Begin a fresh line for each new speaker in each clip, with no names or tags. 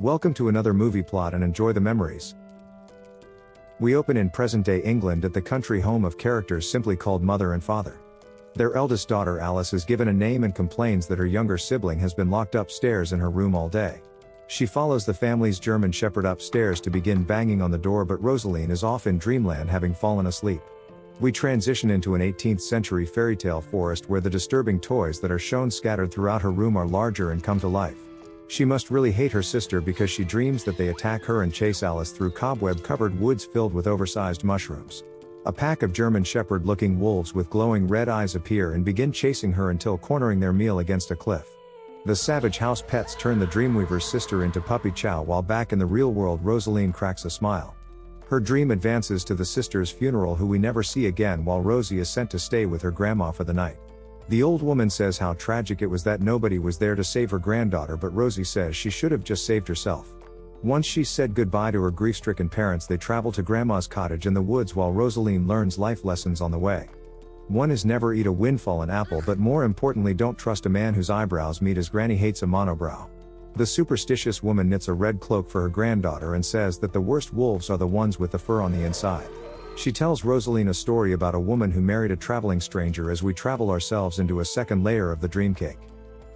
Welcome to another movie plot and enjoy the memories. We open in present-day England at the country home of characters simply called Mother and Father. Their eldest daughter Alice is given a name and complains that her younger sibling has been locked upstairs in her room all day. She follows the family's German Shepherd upstairs to begin banging on the door, but Rosaleen is off in dreamland having fallen asleep. We transition into an 18th century fairy tale forest where the disturbing toys that are shown scattered throughout her room are larger and come to life. She must really hate her sister because she dreams that they attack her and chase Alice through cobweb-covered woods filled with oversized mushrooms. A pack of German Shepherd-looking wolves with glowing red eyes appear and begin chasing her until cornering their meal against a cliff. The savage house pets turn the Dreamweaver's sister into puppy chow, while back in the real world Rosaleen cracks a smile. Her dream advances to the sister's funeral, who we never see again, while Rosie is sent to stay with her grandma for the night. The old woman says how tragic it was that nobody was there to save her granddaughter, but Rosie says she should have just saved herself. Once she's said goodbye to her grief-stricken parents, they travel to Grandma's cottage in the woods while Rosaleen learns life lessons on the way. One is never eat a windfallen apple, but more importantly, don't trust a man whose eyebrows meet as Granny hates a monobrow. The superstitious woman knits a red cloak for her granddaughter and says that the worst wolves are the ones with the fur on the inside. She tells Rosaleen a story about a woman who married a traveling stranger as we travel ourselves into a second layer of the dream cake.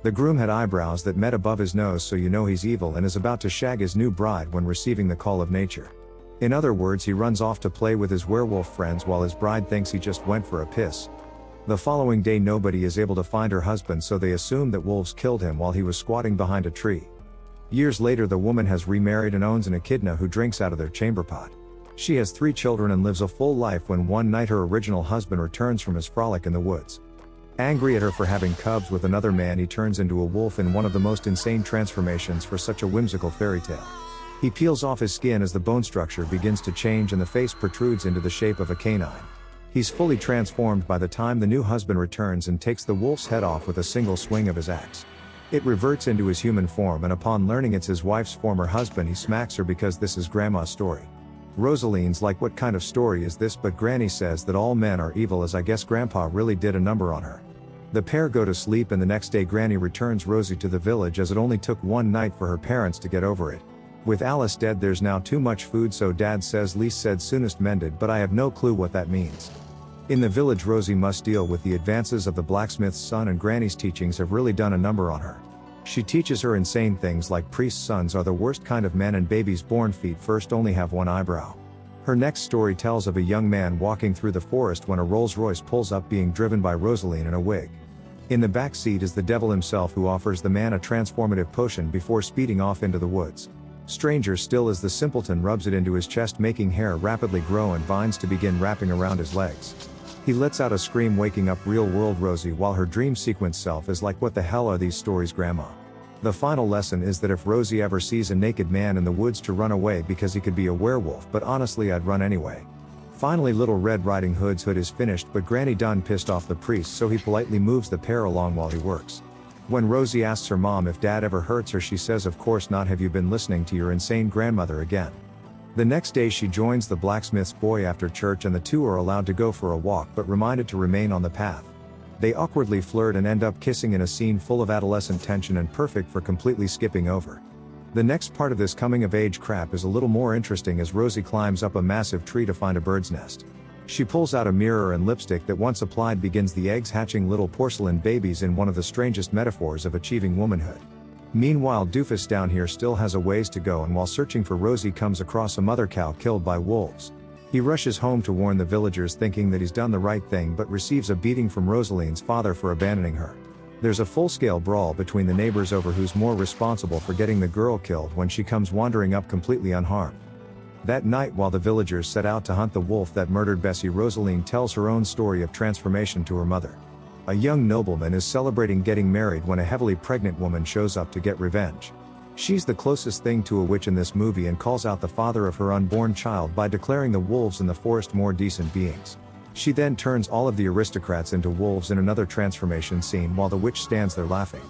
The groom had eyebrows that met above his nose, so you know he's evil and is about to shag his new bride when receiving the call of nature. In other words, he runs off to play with his werewolf friends while his bride thinks he just went for a piss. The following day nobody is able to find her husband, so they assume that wolves killed him while he was squatting behind a tree. Years later, the woman has remarried and owns an echidna who drinks out of their chamber pot. She has 3 children and lives a full life when one night her original husband returns from his frolic in the woods. Angry at her for having cubs with another man, he turns into a wolf in one of the most insane transformations for such a whimsical fairy tale. He peels off his skin as the bone structure begins to change and the face protrudes into the shape of a canine. He's fully transformed by the time the new husband returns and takes the wolf's head off with a single swing of his axe. It reverts into his human form, and upon learning it's his wife's former husband, he smacks her because this is Grandma's story. Rosaleen's like, what kind of story is this? But Granny says that all men are evil, as I guess Grandpa really did a number on her. The pair go to sleep, and the next day Granny returns Rosie to the village, as it only took one night for her parents to get over it. With Alice dead, there's now too much food, so Dad says least said soonest mended, but I have no clue what that means. In the village, Rosie must deal with the advances of the blacksmith's son, and Granny's teachings have really done a number on her. She teaches her insane things like priests' sons are the worst kind of men and babies born feet first only have one eyebrow. Her next story tells of a young man walking through the forest when a Rolls-Royce pulls up, being driven by Rosaleen in a wig. In the back seat is the devil himself, who offers the man a transformative potion before speeding off into the woods. Stranger still is the simpleton rubs it into his chest, making hair rapidly grow and vines to begin wrapping around his legs. He lets out a scream, waking up real-world Rosie, while her dream sequence self is like, what the hell are these stories, Grandma? The final lesson is that if Rosie ever sees a naked man in the woods, to run away because he could be a werewolf, but honestly I'd run anyway. Finally, Little Red Riding Hood's hood is finished, but Granny done pissed off the priest, so he politely moves the pair along while he works. When Rosie asks her mom if Dad ever hurts her, she says of course not. Have you been listening to your insane grandmother again? The next day she joins the blacksmith's boy after church, and the two are allowed to go for a walk but reminded to remain on the path. They awkwardly flirt and end up kissing in a scene full of adolescent tension and perfect for completely skipping over. The next part of this coming-of-age crap is a little more interesting, as Rosie climbs up a massive tree to find a bird's nest. She pulls out a mirror, and lipstick that once applied begins the eggs hatching little porcelain babies in one of the strangest metaphors of achieving womanhood. Meanwhile, Doofus down here still has a ways to go, and while searching for Rosie comes across a mother cow killed by wolves. He rushes home to warn the villagers, thinking that he's done the right thing, but receives a beating from Rosaleen's father for abandoning her. There's a full-scale brawl between the neighbors over who's more responsible for getting the girl killed when she comes wandering up completely unharmed. That night, while the villagers set out to hunt the wolf that murdered Bessie, Rosaleen tells her own story of transformation to her mother. A young nobleman is celebrating getting married when a heavily pregnant woman shows up to get revenge. She's the closest thing to a witch in this movie and calls out the father of her unborn child by declaring the wolves in the forest more decent beings. She then turns all of the aristocrats into wolves in another transformation scene, while the witch stands there laughing.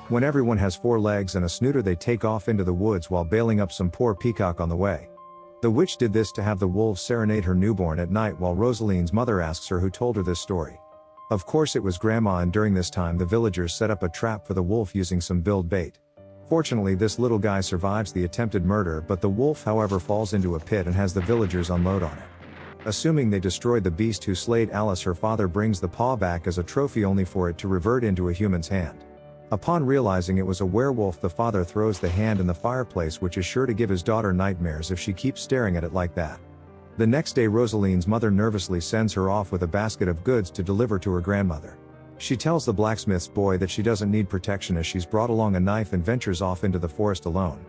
When everyone has 4 legs and a snooter, they take off into the woods while bailing up some poor peacock on the way. The witch did this to have the wolves serenade her newborn at night, while Rosaleen's mother asks her who told her this story. Of course it was Grandma, and during this time the villagers set up a trap for the wolf using some billed bait. Fortunately, this little guy survives the attempted murder, but the wolf however falls into a pit and has the villagers unload on it. Assuming they destroyed the beast who slayed Alice, her father brings the paw back as a trophy only for it to revert into a human's hand. Upon realizing it was a werewolf, the father throws the hand in the fireplace, which is sure to give his daughter nightmares if she keeps staring at it like that. The next day, Rosaleen's mother nervously sends her off with a basket of goods to deliver to her grandmother. She tells the blacksmith's boy that she doesn't need protection as she's brought along a knife and ventures off into the forest alone.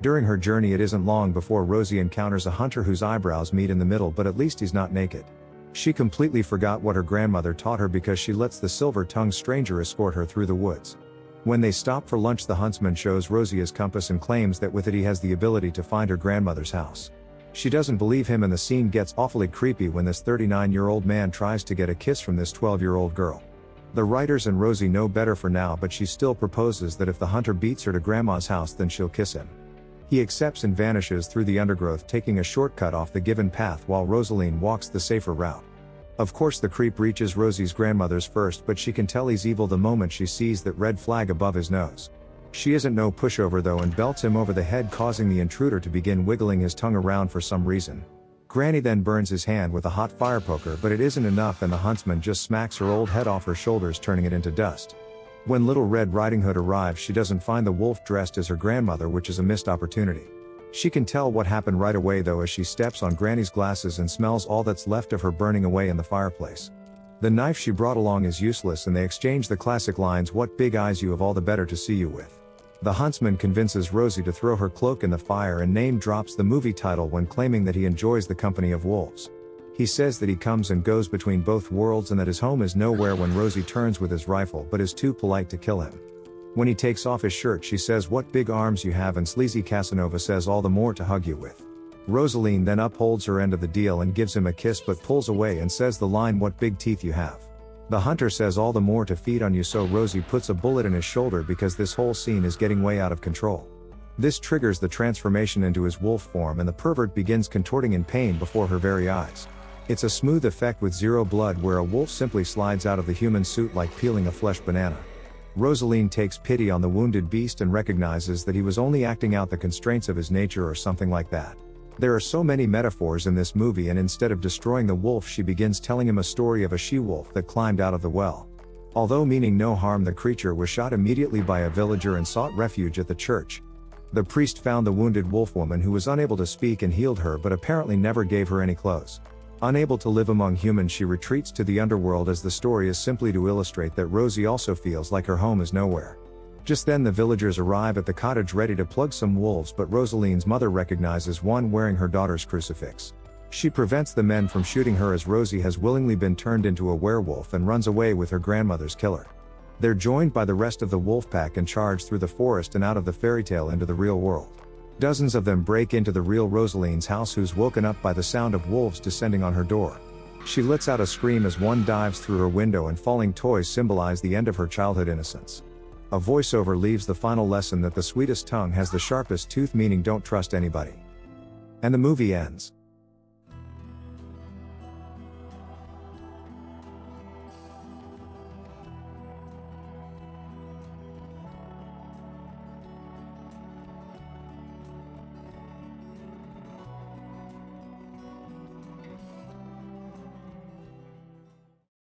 During her journey, it isn't long before Rosie encounters a hunter whose eyebrows meet in the middle, but at least he's not naked. She completely forgot what her grandmother taught her because she lets the silver-tongued stranger escort her through the woods. When they stop for lunch, the huntsman shows Rosie his compass and claims that with it he has the ability to find her grandmother's house. She doesn't believe him, and the scene gets awfully creepy when this 39-year-old man tries to get a kiss from this 12-year-old girl. The writers and Rosie know better for now, but she still proposes that if the hunter beats her to grandma's house, then she'll kiss him. He accepts and vanishes through the undergrowth, taking a shortcut off the given path while Rosaleen walks the safer route. Of course, the creep reaches Rosie's grandmother's first, but she can tell he's evil the moment she sees that red flag above his nose. She isn't no pushover though and belts him over the head, causing the intruder to begin wiggling his tongue around for some reason. Granny then burns his hand with a hot fire poker, but it isn't enough and the huntsman just smacks her old head off her shoulders, turning it into dust. When Little Red Riding Hood arrives, she doesn't find the wolf dressed as her grandmother, which is a missed opportunity. She can tell what happened right away though as she steps on Granny's glasses and smells all that's left of her burning away in the fireplace. The knife she brought along is useless and they exchange the classic lines, "What big eyes you have, all the better to see you with." The huntsman convinces Rosie to throw her cloak in the fire and name drops the movie title when claiming that he enjoys the company of wolves. He says that he comes and goes between both worlds and that his home is nowhere when Rosie turns with his rifle but is too polite to kill him. When he takes off his shirt, she says, "What big arms you have," and sleazy Casanova says, "All the more to hug you with." Rosaleen then upholds her end of the deal and gives him a kiss but pulls away and says the line, "What big teeth you have." The hunter says, "All the more to feed on you," so Rosie puts a bullet in his shoulder because this whole scene is getting way out of control. This triggers the transformation into his wolf form and the pervert begins contorting in pain before her very eyes. It's a smooth effect with zero blood where a wolf simply slides out of the human suit like peeling a flesh banana. Rosaleen takes pity on the wounded beast and recognizes that he was only acting out the constraints of his nature or something like that. There are so many metaphors in this movie, and instead of destroying the wolf, she begins telling him a story of a she-wolf that climbed out of the well. Although meaning no harm, the creature was shot immediately by a villager and sought refuge at the church. The priest found the wounded wolf woman who was unable to speak and healed her, but apparently never gave her any clothes. Unable to live among humans, she retreats to the underworld, as the story is simply to illustrate that Rosie also feels like her home is nowhere. Just then the villagers arrive at the cottage ready to plug some wolves, but Rosaleen's mother recognizes one wearing her daughter's crucifix. She prevents the men from shooting her as Rosie has willingly been turned into a werewolf and runs away with her grandmother's killer. They're joined by the rest of the wolf pack and charge through the forest and out of the fairy tale into the real world. Dozens of them break into the real Rosaleen's house, who's woken up by the sound of wolves descending on her door. She lets out a scream as one dives through her window and falling toys symbolize the end of her childhood innocence. A voiceover leaves the final lesson that the sweetest tongue has the sharpest tooth, meaning don't trust anybody. And the movie ends.